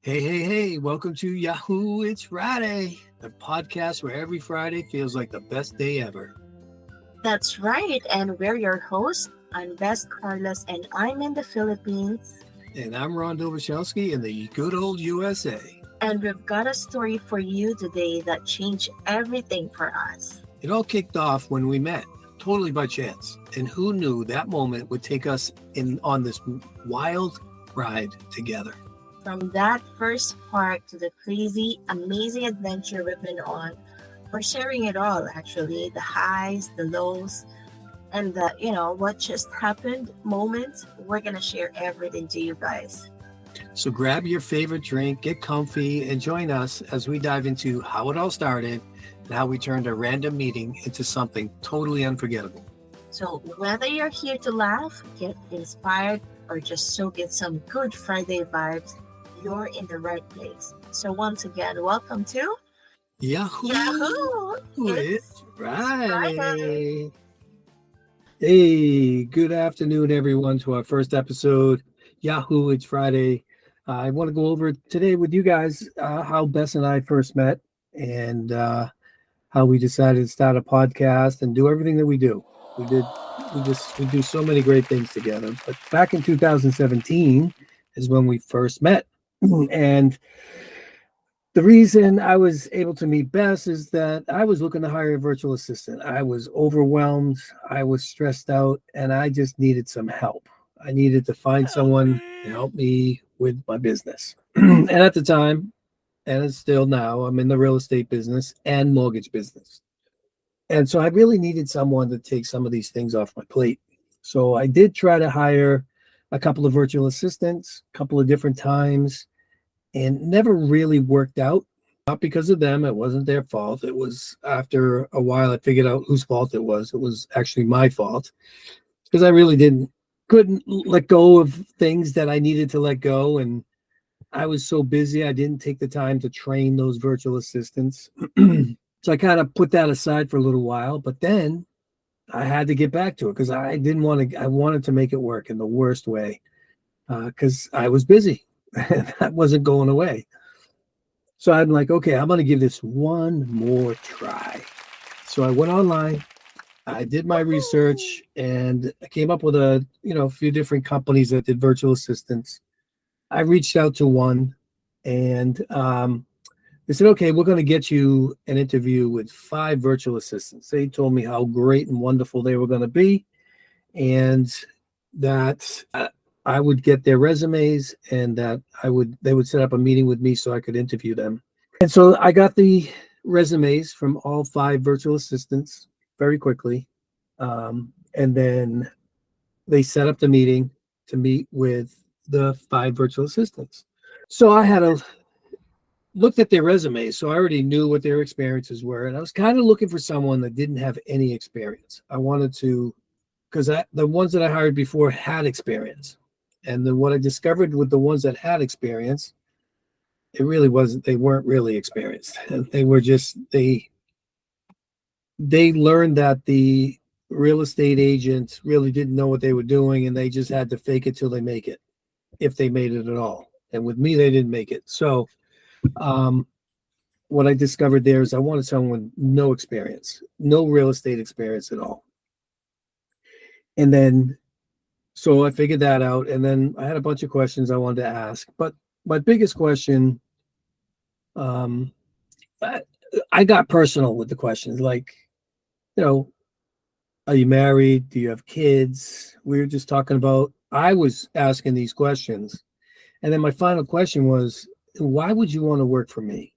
Hey, welcome to Yahoo! It's Friday, the podcast where every Friday feels like the best day ever. That's right, and we're your hosts. I'm Bess Carlos, and I'm in the Philippines. And I'm Ron Dobashowski in the good old USA. And we've got a story for you today that changed everything for us. It all kicked off when we met, totally by chance. And who knew that moment would take us on this wild ride together? From that first spark to the crazy, amazing adventure we've been on, we're sharing it all actually the highs, the lows, and what just happened moments. We're going to share everything to you guys. So grab your favorite drink, get comfy, and join us as we dive into how it all started and how we turned a random meeting into something totally unforgettable. So, whether you're here to laugh, get inspired, or just soak in some good Friday vibes, you're in the right place. So, once again, welcome to Yahoo! It's Friday. Friday. Hey, good afternoon, everyone, to our first episode. Yahoo! It's Friday. I want to go over today with you guys how Bess and I first met and how we decided to start a podcast and do everything that we do. We do so many great things together. But back in 2017 is when we first met. And the reason I was able to meet Bess is that I was looking to hire a virtual assistant. I was overwhelmed, I was stressed out, and I just needed some help. I needed to find someone to help me with my business. And at the time, and it's still now, I'm in the real estate business and mortgage business. And so I really needed someone to take some of these things off my plate. So I did try to hire a couple of virtual assistants, a couple of different times, and never really worked out. Not because of them, it wasn't their fault. It was after a while I figured out whose fault it was. It was actually my fault because I really couldn't let go of things that I needed to let go. And I was so busy, I didn't take the time to train those virtual assistants. So I kind of put that aside for a little while, but then I had to get back to it because I wanted to make it work in the worst way because I was busy. That wasn't going away. So I'm like, okay, I'm going to give this one more try. So I went online, I did my research, and I came up with a few different companies that did virtual assistants. I reached out to one, and they said, okay, we're going to get you an interview with 5 virtual assistants. They told me how great and wonderful they were going to be, and that I would get their resumes, and that they would set up a meeting with me so I could interview them. And so I got the resumes from all 5 virtual assistants very quickly. And then they set up the meeting to meet with the 5 virtual assistants. So I had looked at their resumes, so I already knew what their experiences were. And I was kind of looking for someone that didn't have any experience. I wanted to, because the ones that I hired before had experience. And then what I discovered with the ones that had experience, they weren't really experienced. They were just, they learned that the real estate agents really didn't know what they were doing, and they just had to fake it till they make it, if they made it at all. And with me, they didn't make it. So what I discovered there is I wanted someone with no experience, no real estate experience at all. And then, so I figured that out. And then I had a bunch of questions I wanted to ask. But my biggest question, I got personal with the questions. Like, are you married? Do you have kids? We were just talking about, I was asking these questions. And then my final question was, why would you want to work for me?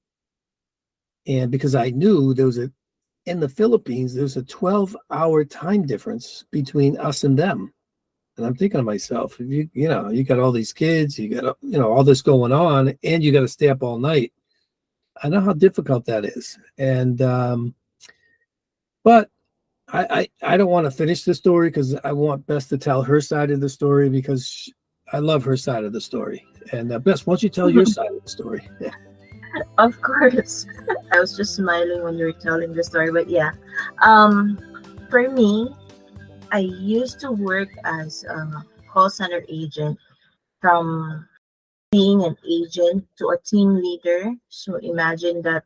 And because I knew in the Philippines, there's a 12-hour time difference between us and them. And I'm thinking to myself, if you got all these kids, you got, all this going on, and you got to stay up all night. I know how difficult that is. And, but I don't want to finish the story because I want Bess to tell her side of the story because I love her side of the story. And Bess, why don't you tell your side of the story? Yeah. Of course. I was just smiling when you were telling the story, but yeah. For me, I used to work as a call center agent from being an agent to a team leader. So imagine that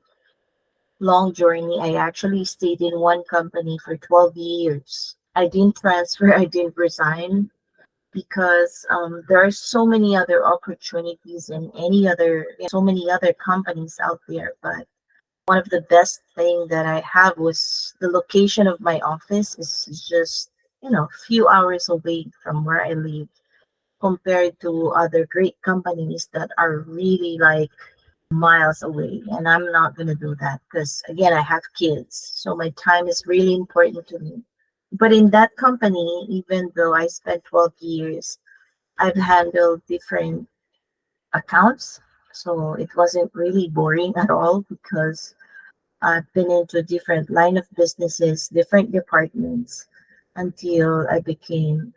long journey. I actually stayed in one company for 12 years. I didn't transfer, I didn't resign because there are so many other opportunities and so many other companies out there. But one of the best thing that I have was the location of my office is just, a few hours away from where I live compared to other great companies that are really like miles away. And I'm not going to do that because, again, I have kids. So my time is really important to me. But in that company, even though I spent 12 years, I've handled different accounts. So it wasn't really boring at all because I've been into different line of businesses, different departments until I became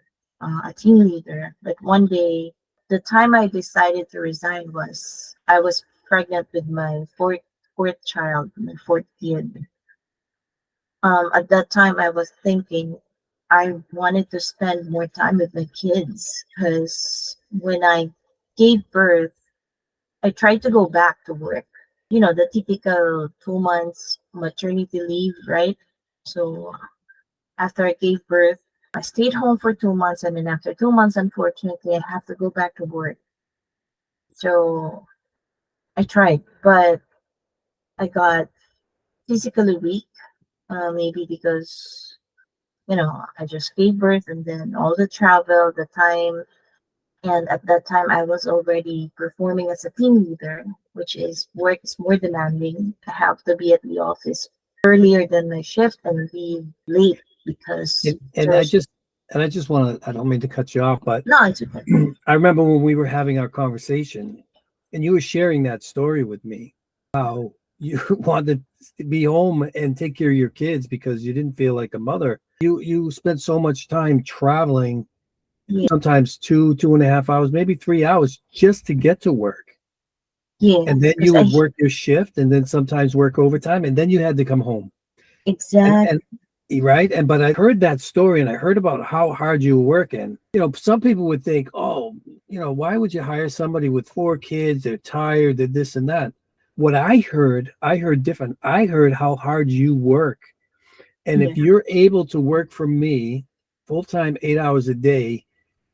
a team leader. But one day, the time I decided to resign was I was pregnant with my fourth child, my fourth kid. At that time, I was thinking I wanted to spend more time with my kids because when I gave birth, I tried to go back to work. The typical 2 months maternity leave, right? So after I gave birth, I stayed home for 2 months, and then after 2 months, unfortunately, I have to go back to work. So I tried, but I got physically weak, maybe because, I just gave birth and then all the travel, the time. And at that time, I was already performing as a team leader, which is work is more demanding. I have to be at the office earlier than my shift and leave late because And I there's just and I just want to, I don't mean to cut you off, but no, it's okay. I remember when we were having our conversation and you were sharing that story with me, how you wanted to be home and take care of your kids because you didn't feel like a mother. You spent so much time traveling, Yeah, sometimes 2.5 hours, maybe 3 hours just to get to work. And yes, then because you I would work your shift and then sometimes work overtime and then you had to come home. And exactly. right. And but I heard that story and I heard about how hard you were working. Some people would think, oh, why would you hire somebody with 4 kids? They're tired, they're this and that. What I heard different. I heard how hard you work. And Yeah, if you're able to work for me full time, 8 hours a day,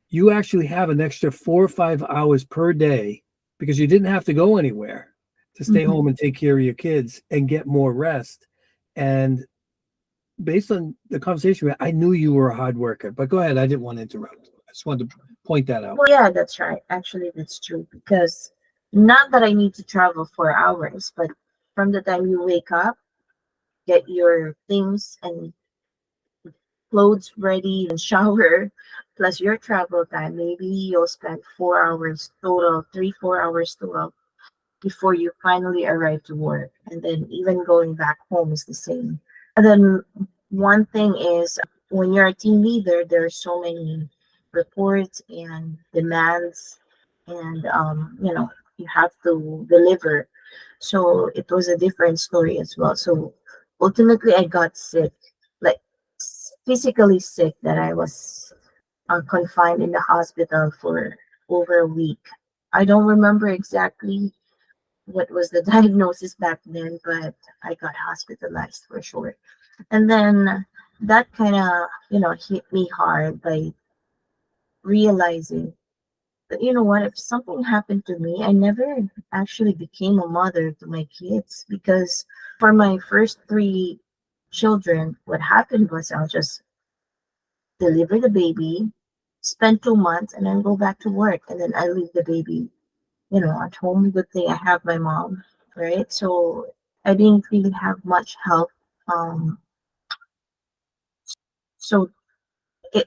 you actually have an extra 4 or 5 hours per day because you didn't have to go anywhere to stay hmm home and take care of your kids and get more rest. And based on the conversation, I knew you were a hard worker. But go ahead. I didn't want to interrupt. I just wanted to point that out. well, yeah, that's right. Actually, that's true because not that I need to travel 4 hours, but from the time you wake up, get your things and clothes ready and shower, plus your travel time, maybe you'll spend 4 hours total, 3, 4 hours total before you finally arrive to work. And then even going back home is the same. And then one thing is when you're a team leader, there are so many reports and demands, and you have to deliver. So it was a different story as well. So ultimately, I got sick, like physically sick, that I was confined in the hospital for over a week. I don't remember exactly what was the diagnosis back then, but I got hospitalized for sure. And then that kind of, hit me hard by realizing that, you know what, if something happened to me, I never actually became a mother to my kids because for my first three children, what happened was I'll just deliver the baby, spend 2 months, and then go back to work. And then I leave the baby, at home. Good thing I have my mom, right? So I didn't really have much help. Um, so it,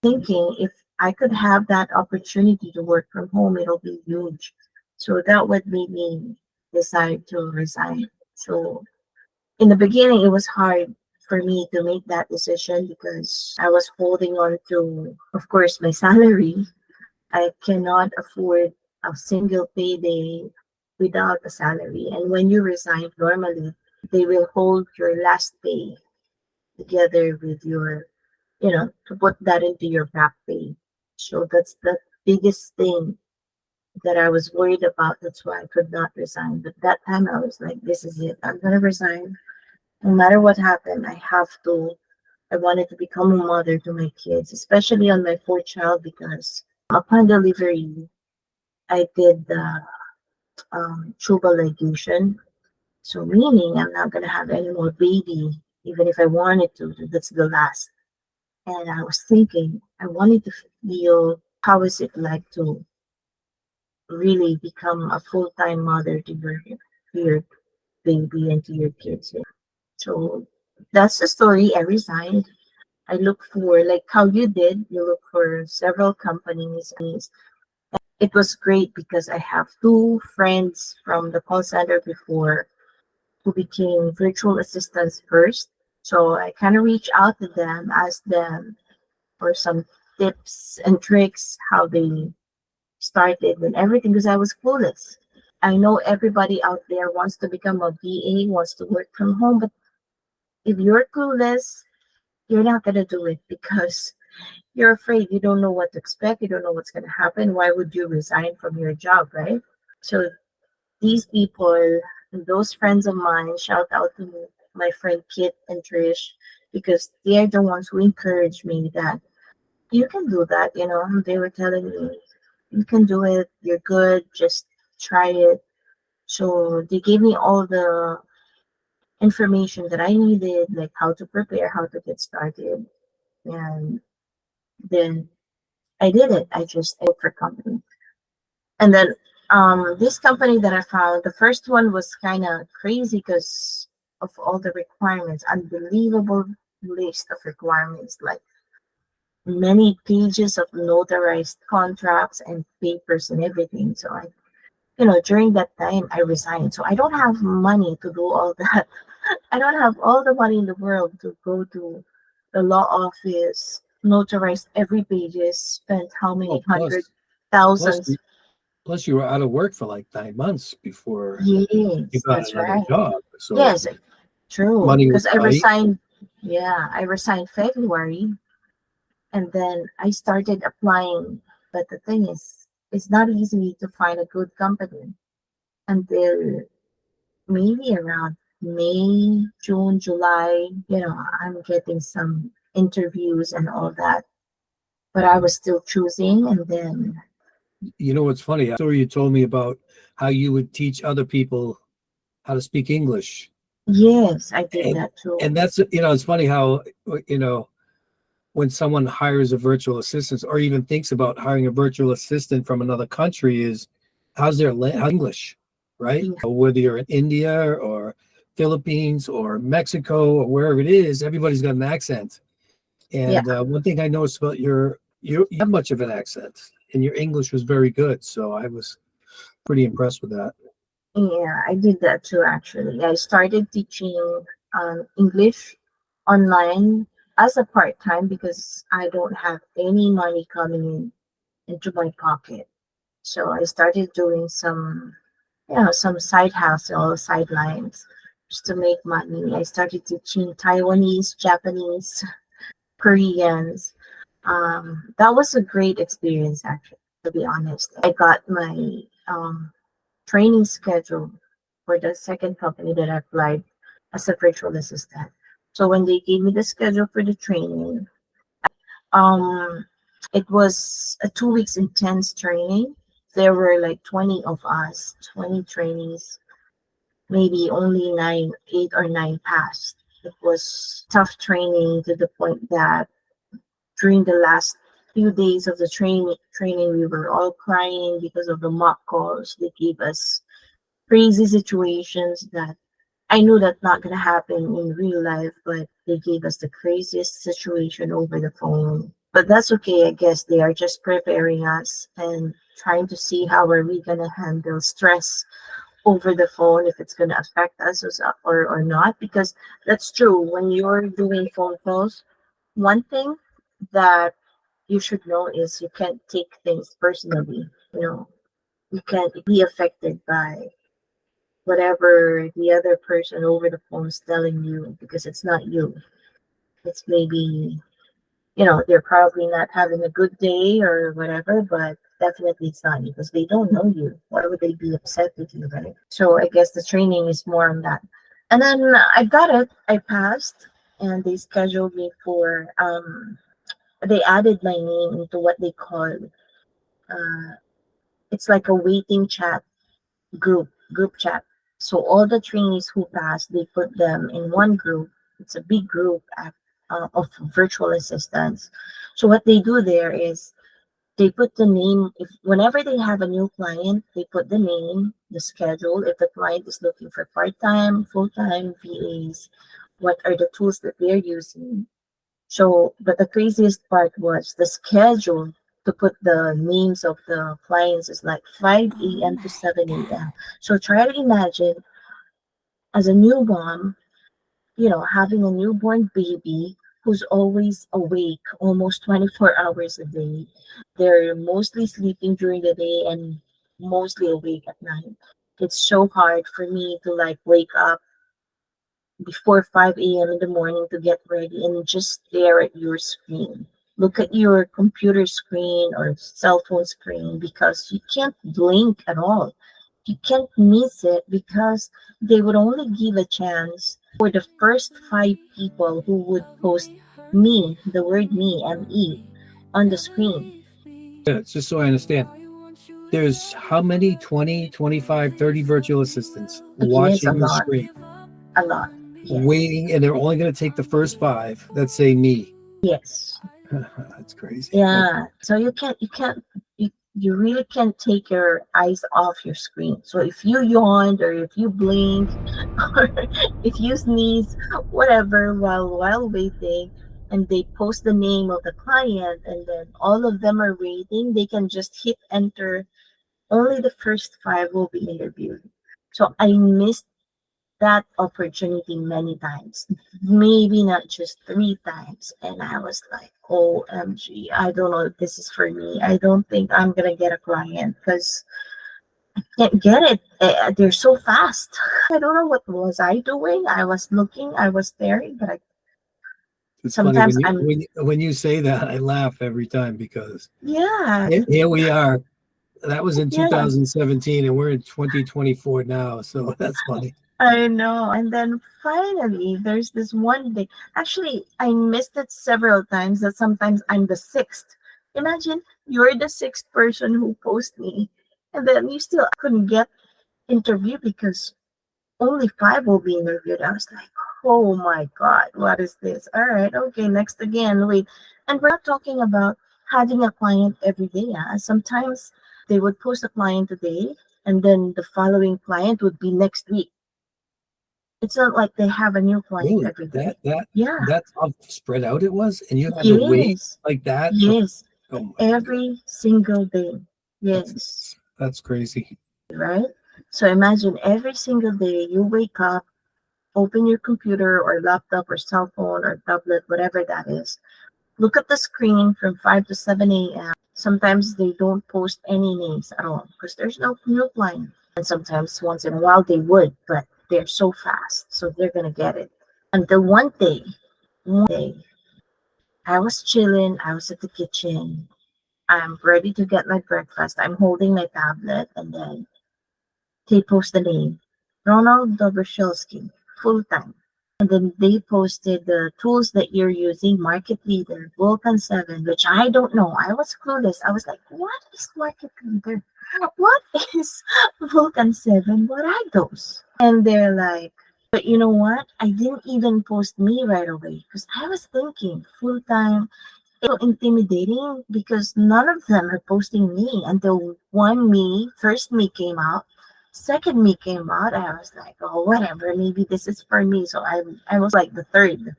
thinking if I could have that opportunity to work from home, it'll be huge. So that would make me decide to resign. So in the beginning, it was hard for me to make that decision because I was holding on to, of course, my salary. I cannot afford a single payday without a salary. And when you resign, normally they will hold your last pay together with your, to put that into your back pay. So that's the biggest thing that I was worried about. That's why I could not resign. But that time I was like, this is it. I'm gonna resign. No matter what happened, I have to. I wanted to become a mother to my kids, especially on my fourth child, because upon delivery, I did the tubal ligation. So meaning I'm not gonna have any more baby, even if I wanted to. That's the last. And I was thinking, I wanted to feel how is it like to really become a full-time mother to your baby and to your kids. So that's the story. I resigned. I look for, like how you did, you look for several companies. It was great because I have two friends from the call center before who became virtual assistants first. So I kind of reached out to them, asked them for some tips and tricks, how they started and everything, because I was clueless. I know everybody out there wants to become a VA, wants to work from home, but if you're clueless, you're not going to do it because you're afraid. You don't know what to expect. You don't know what's going to happen. Why would you resign from your job, right? So these people, those friends of mine, shout out to my friend Kit and Trish, because they're the ones who encouraged me that you can do that. They were telling me, you can do it. You're good. Just try it. So they gave me all the information that I needed, like how to prepare, how to get started. And then I did it. I just looked for company. And then this company that I found, the first one was kind of crazy because of all the requirements, unbelievable list of requirements, like many pages of notarized contracts and papers and everything. So during that time, I resigned. So I don't have money to do all that. I don't have all the money in the world to go to the law office, notarize every pages, spend how Well, many hundred plus, thousands. plus, you were out of work for like 9 months before you Yes, got that's another right. job. So Yes, true. money was Because I tight. resigned. Yeah, I resigned February, and then I started applying. But the thing is, it's not easy to find a good company until maybe around May, June, July. I'm getting some interviews and all that, but I was still choosing. And then, You know what's funny? A story you told me about how you would teach other people how to speak English. yes, I did And that too. and that's it's funny how you know when someone hires a virtual assistant or even thinks about hiring a virtual assistant from another country is how's English, right? Whether you're in India or Philippines or Mexico or wherever it is, everybody's got an accent. Yeah, And one thing I noticed about you have much of an accent, and your English was very good. So I was pretty impressed with that. yeah, I did that too, actually. I started teaching English online as a part time because I don't have any money coming in into my pocket. So I started doing some side hustle, sidelines just to make money. I started teaching Taiwanese, Japanese, Koreans. That was a great experience, actually, to be honest. I got my training schedule for the second company that I applied as a virtual assistant. So when they gave me the schedule for the training, um, it was a 2 weeks intense training. There were like 20 of us, 20 trainees, maybe only 8 or 9 passed. It was tough training to the point that during the last few days of the training we were all crying because of the mock calls. They gave us crazy situations that I knew that's not gonna happen in real life, but they gave us the craziest situation over the phone. But that's okay, I guess they are just preparing us and trying to see how are we gonna handle stress over the phone, if it's gonna affect us or not. Because that's true. When you're doing phone calls, one thing that you should know is you can't take things personally. You can't be affected by whatever the other person over the phone is telling you because it's not you. It's maybe, they're probably not having a good day or whatever, but definitely it's not you because they don't know you. Why would they be upset with you, right? So I guess the training is more on that. And then I got it. I passed, and they scheduled me for. They added my name into what they call. Uh, it's like a waiting chat group chat. So all the trainees who passed, they put them in one group. It's a big group of virtual assistants. So what they do there is they put the name. If whenever they have a new client, they put the name, the schedule. If the client is looking for part-time, full-time VAs, what are the tools that they're using? So, but the craziest part was the schedule to put the names of the clients is like 5 a.m. to 7 a.m. So try to imagine as a new mom, having a newborn baby who's always awake almost 24 hours a day. They're mostly sleeping during the day and mostly awake at night. It's so hard for me to like wake up before 5 a.m. in the morning to get ready and just stare at your screen. Look at your computer screen or cell phone screen because you can't blink at all. You can't miss it because they would only give a chance for the first 5 people who would post me, the word me, M-E, on the screen. Yeah, it's just so I understand. There's how many? 20, 25, 30 virtual assistants Yes, a watching the lot, screen, a lot. Yes, waiting, and they're only going to take the first five that say me. yes. That's crazy. Yeah, so you really can't take your eyes off your screen. So if you yawned or if you blink or if you sneeze, whatever, while waiting, and they post the name of the client, and then all of them are waiting, they can just hit enter. Only the first 5 will be interviewed. So I missed that opportunity many times, maybe not just 3 times. And I was like, OMG, I don't know if this is for me. I don't think I'm going to get a client because I can't get it. They're so fast. I don't know what was I doing. I was looking, I was staring, but It's funny sometimes when you I'm, when you say that, I laugh every time because yeah, here we are. That was in yeah. 2017, and we're in 2024 now. So that's funny. I know. And then finally, there's this one day. Actually, I missed it several times that sometimes I'm the sixth. Imagine you're the sixth person who posts me, and then you still couldn't get interviewed because only 5 will be interviewed. I was like, oh my God, what is this? All right, okay, next again. Wait. And we're not talking about having a client every day. Sometimes they would post a client today, and then the following client would be next week. It's not like they have a new client Really, every day. that Yeah. that's how spread out it was, and you had to wait Yes. like that for. Yes. Oh my god, Every single day. that's Yes. that's crazy. Right? So imagine every single day you wake up, open your computer or laptop or cell phone or tablet, whatever that is. Look at the screen from 5 to 7 a.m. Sometimes they don't post any names at all because there's no new client. And sometimes once in a while they would, but they're so fast. So they're going to get it. Until one day, I was chilling, I was at the kitchen, I'm ready to get my breakfast, I'm holding my tablet, and then they post the name, Ronald Dobrashilsky, full time. And then they posted the tools that you're using, Market Leader, Vulcan 7, which I don't know. I was clueless. I was like, what is Market Leader? What is Vulcan 7? What are those? And they're like, but you know what? I didn't even post me right away because I was thinking full time. It's so intimidating because none of them are posting me until first me came out. Second me came out, I was like, oh, whatever, maybe this is for me. So I was like the third,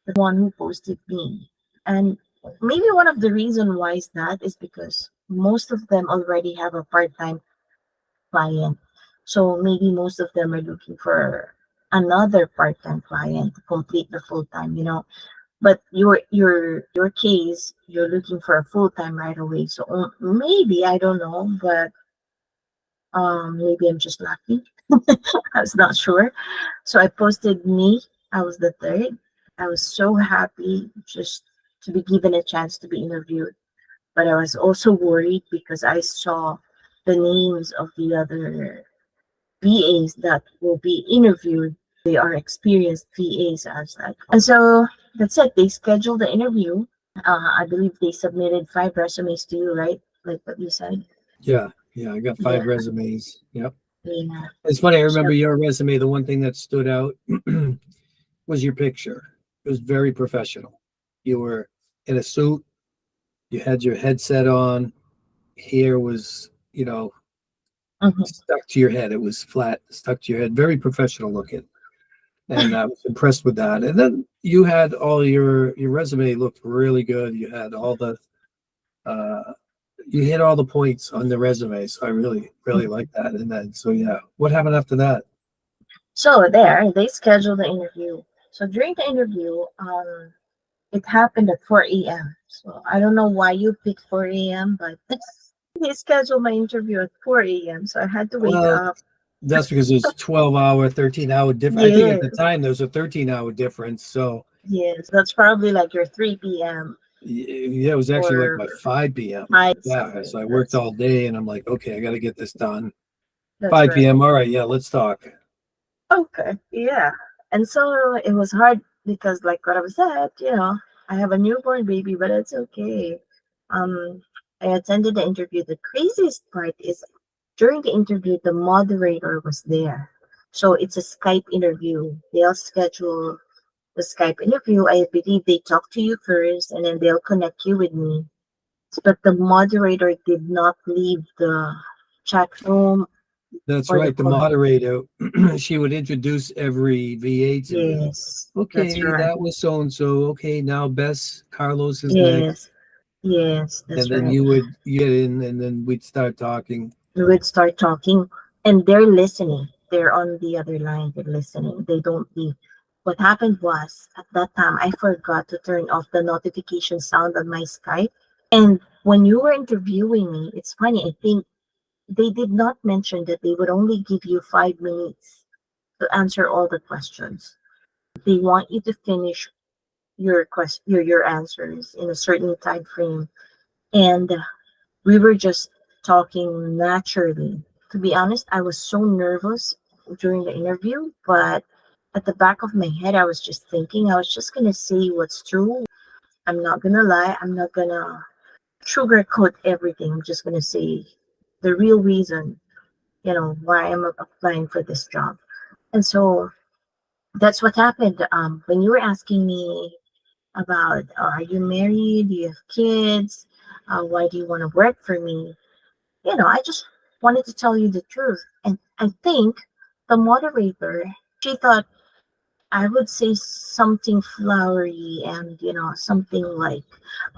the one who posted me. And maybe one of the reason why is that is because most of them already have a part-time client. So maybe most of them are looking for another part-time client to complete the full-time. But your case, you're looking for a full-time right away. So maybe I don't know, but maybe I'm just lucky. I was not sure. So I posted me. I was the third. I was so happy just to be given a chance to be interviewed. But I was also worried because I saw the names of the other VAs that will be interviewed. They are experienced VAs as like. And so that's it. They scheduled the interview. I believe they submitted 5 resumes to you, right? Like what you said. Yeah, I got Yeah, 5 resumes. Yep. yeah. It's funny. I So, remember your resume. The one thing that stood out was your picture. It was very professional. You were in a suit. You had your headset on. Hair was, mhm. stuck to your head. It was flat, stuck to your head. Very professional looking. And I was impressed with that. And then you had all your resume looked really good. You had all the uh you hit all the points on the resume. So I really like that. And then so yeah. What happened after that? So there, they scheduled the interview. So during the interview, it happened at 4 a.m. So I don't know why you picked 4 a.m., but they scheduled my interview at 4 a.m. So I had to wake Well, up. that's because there's 12-hour, 13-hour difference. I think at the Yes, time there was a 13-hour difference. So yes, that's probably like your 3 p.m. yeah, it was actually like by or 5 p.m. Yeah. something. So I worked all day and I'm like, okay, I got to get this done. That's 5 right. p.m. All right, yeah, let's talk. Okay, yeah. And so it was hard because, like what I said, I have a newborn baby, but it's okay. Um, I attended the interview. The craziest part is during the interview, the moderator was there. So it's a Skype interview. They'll schedule the Skype interview. I believe they talk to you first and then they'll connect you with me. But the moderator did not leave the chat room That's or the right. The call. moderator, she would introduce every VA to me. Yes, that's Okay, right. that was so and so. Okay, now Bess Carlos is next. Yes, yes, And that's then right. you get in and then we'd start talking. We would start talking and they're listening. They're on the other line. They're listening. They don't leave. What happened was at that time I forgot to turn off the notification sound on my Skype. And when you were interviewing me, it's funny, I think they did not mention that they would only give you 5 minutes to answer all the questions. They want you to finish your answers in a certain time frame. And we were just talking naturally. To be honest, I was so nervous during the interview, but at the back of my head, I was just thinking, I was just going to say what's true. I'm not going to lie. I'm not going to sugarcoat everything. I'm just going to say the real reason, why I'm applying for this job. And so that's what happened. When you were asking me about, are you married? Do you have kids? Why do you want to work for me? I just wanted to tell you the truth. And I think the moderator, she thought I would say something flowery and, something like,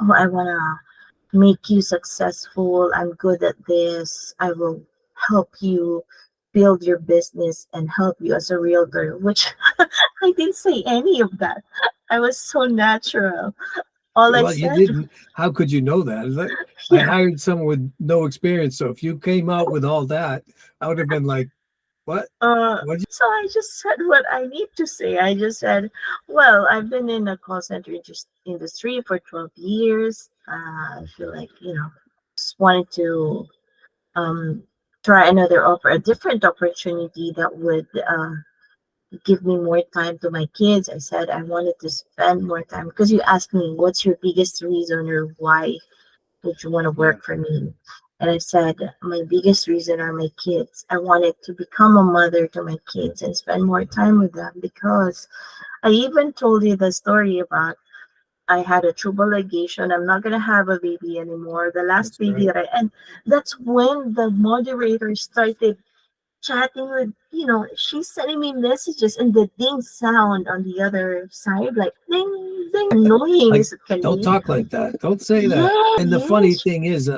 oh, I want to make you successful. I'm good at this. I will help you build your business and help you as a realtor, which I didn't say any of that. I was so natural. All I Well, you said, didn't. How could you know that? I yeah. hired someone with no experience. So if you came out with all that, I would have been like, what? What? So I just said what I need to say. I just said, well, I've been in a call center industry for 12 years. I feel like, just wanted to um, try a different opportunity that would give me more time to my kids. I said I wanted to spend more time because you asked me, what's your biggest reason or why would you want to Yeah, work for me? And I said, my biggest reason are my kids. I wanted to become a mother to my kids and spend more time with them because I even told you the story about I had a tubal ligation. I'm not gonna have a baby anymore. The last that's baby right. that and that's when the moderator started chatting with, she's sending me messages and the ding sound on the other side, like ding, ding, annoying Like, as it can don't be. talk like that. Don't say that. Yeah, And the funny yes, thing is,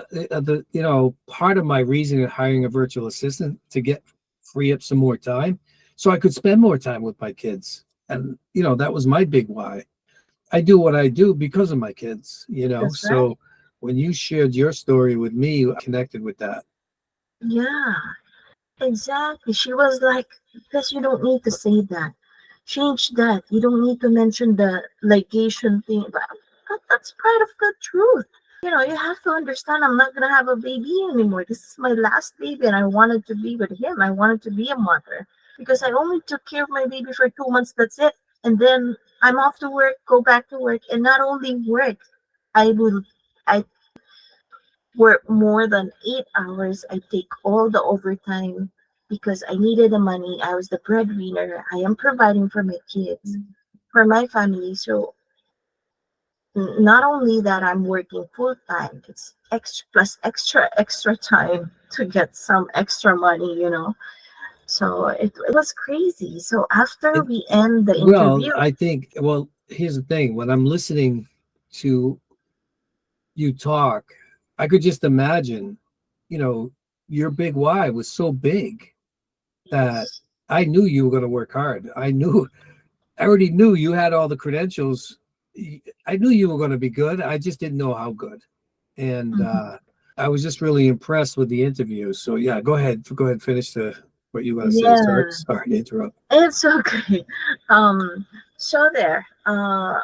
part of my reason of hiring a virtual assistant to get free up some more time, so I could spend more time with my kids. And that was my big why. I do what I do because of my kids. that's right. So when you shared your story with me, I connected with that. Yeah, exactly. She was like, because you don't need to say that. Change that. You don't need to mention the ligation thing. But that's part of the truth. You have to understand I'm not gonna have a baby anymore. This is my last baby, and I wanted to be with him. I wanted to be a mother because I only took care of my baby for 2 months. That's it, and then I'm off to work, go back to work, and not only work, I work more than 8 hours. I take all the overtime because I needed the money. I was the breadwinner. I am providing for my kids, for my family. So not only that I'm working full time, it's extra plus extra time to get some extra money. So it was crazy. So after It, we end the well, interview, I think, well, here's the thing. When I'm listening to you talk, I could just imagine, you know, your big why was so big that yes, I knew you were going to work hard. I already knew you had all the credentials. I knew you were going to be good. I just didn't know how good. And mhm, I was just really impressed with the interview. So yeah, go ahead. Go ahead. Finish what you want to say. Sorry. yeah, Sorry to interrupt. it's okay. So there,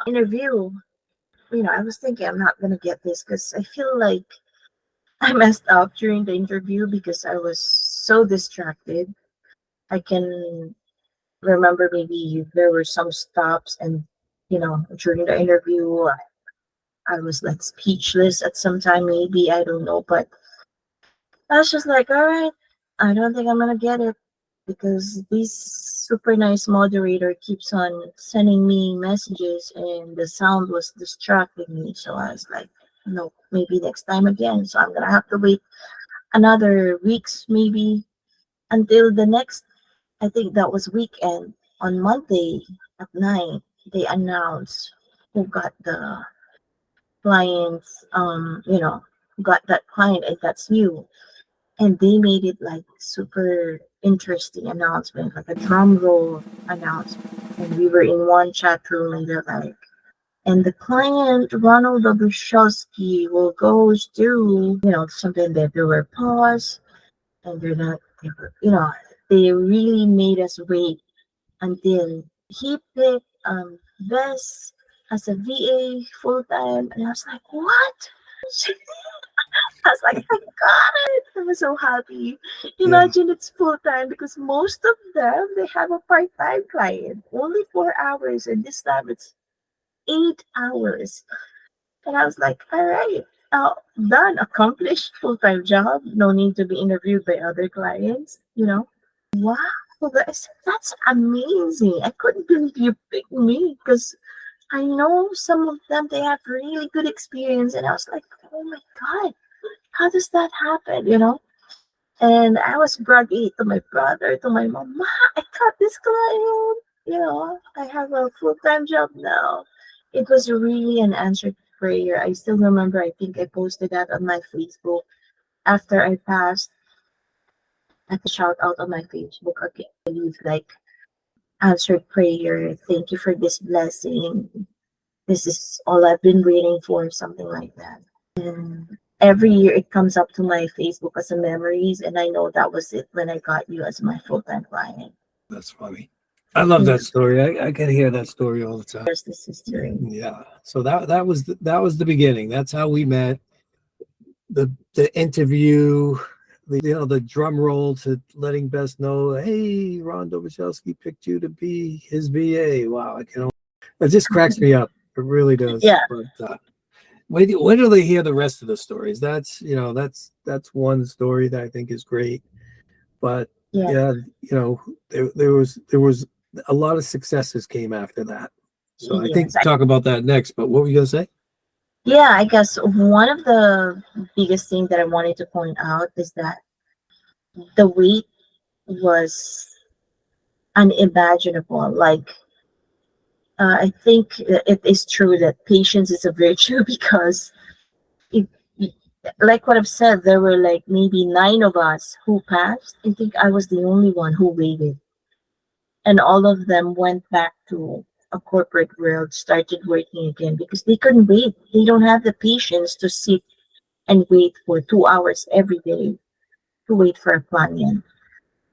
interview. I was thinking I'm not gonna get this because I feel like I messed up during the interview because I was so distracted. I can remember maybe there were some stops, and during the interview I was like speechless at some time, maybe, I don't know, but I was just like, all right, I don't think I'm gonna get it because this super nice moderator keeps on sending me messages and the sound was distracting me. So I was like, no, maybe next time again. So I'm gonna have to wait another weeks maybe until the next. I think that was weekend. On Monday at night, they announced who got the clients, who got that client, and that's you. And they made it like super interesting announcement, like a drum roll announcement. And we were in one chat room, and they're like, and the client Ronald Dobrushowski will goes to, something that they were paused, and they're not, they really made us wait until he picked Bess as a VA full time, and I was like, "What?" I was like, "I got it!" I was so happy. Yeah. Imagine it's full time because most of them they have a part time client, only 4 hours, and this time it's 8 hours. And I was like, "All right, done, accomplished, full time job. No need to be interviewed by other clients." Wow, that's amazing. I couldn't believe you picked me because I know some of them they have really good experience, and I was like, oh my god, how does that happen? And I was bragging to my brother, to my mom, Ma, I got this client. I have a full time job now. It was really an answered prayer. I still remember. I think I posted that on my Facebook after I passed. I shout out on my Facebook again. I believe like answered prayer. Thank you for this blessing. This is all I've been waiting for, something like that. And every year it comes up to my Facebook as a memories, and I know that was it when I got you as my full time client. That's funny. I love Yeah, that story. I can hear that story all the time. there's this history. Yeah. So that was the beginning. That's how we met. The interview, the drum roll to letting Bess know, hey, Ron Dobrzewski picked you to be his VA. Wow, it just cracks me up. It really does. Yeah, But wait till they hear the rest of the stories. That's one story that I think is great. But yeah, yeah, there was a lot of successes came after that. So I think yes. talk about that next. But what were you gonna say? Yeah, I guess one of the biggest things that I wanted to point out is that the wait was unimaginable. Like, I think it is true that patience is a virtue because it, it- like what I've said, there were like maybe 9 of us who passed. I think I was the only one who waited, and all of them went back to a corporate world, started working again because they couldn't wait. They don't have the patience to sit and wait for 2 hours every day to wait for a client.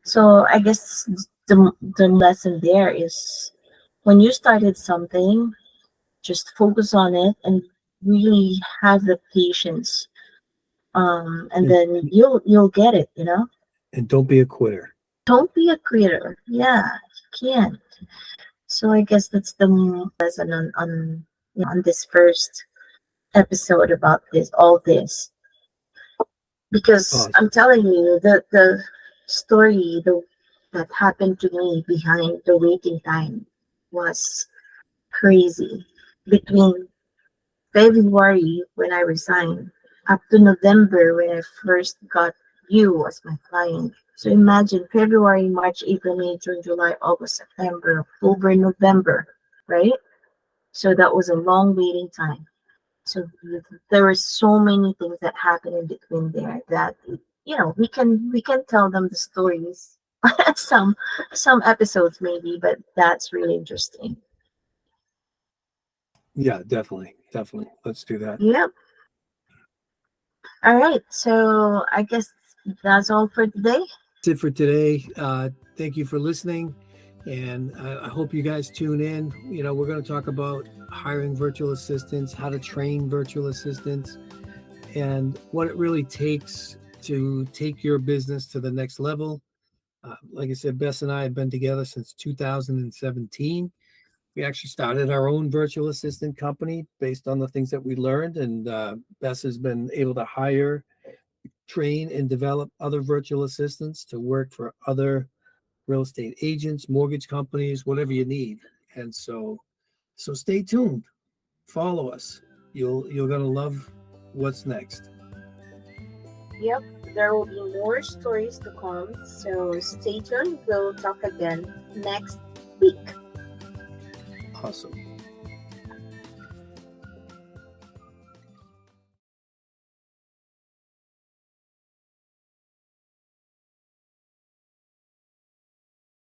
So I guess the lesson there is when you started something, just focus on it and really have the patience, and And, then you'll get it, you know. and don't be a quitter. Don't be a quitter. Yeah, you can't. So I guess that's the lesson on on this first episode about this, all this, because I'm Awesome. telling you the story that happened to me behind the waiting time was crazy. Between February when I resigned up to November when I first got you as my client. So imagine February, March, April, May, June, July, August, September, October, November, right? So that was a long waiting time. So there were so many things that happened in between there that we can tell them the stories some some episodes maybe, but that's really interesting. Yeah, definitely. Definitely. Let's do that. Yep. All right. So I guess that's all for today. That's it for today. Thank you for listening. And I hope you guys tune in. We're going to talk about hiring virtual assistants, how to train virtual assistants, and what it really takes to take your business to the next level. Like I said, Bess and I have been together since 2017. We actually started our own virtual assistant company based on the things that we learned. And Bess has been able to hire, train, and develop other virtual assistants to work for other real estate agents, mortgage companies, whatever you need. And so stay tuned. Follow us. You're gonna love what's next. Yep, there will be more stories to come. So stay tuned. We'll talk again next week. Awesome.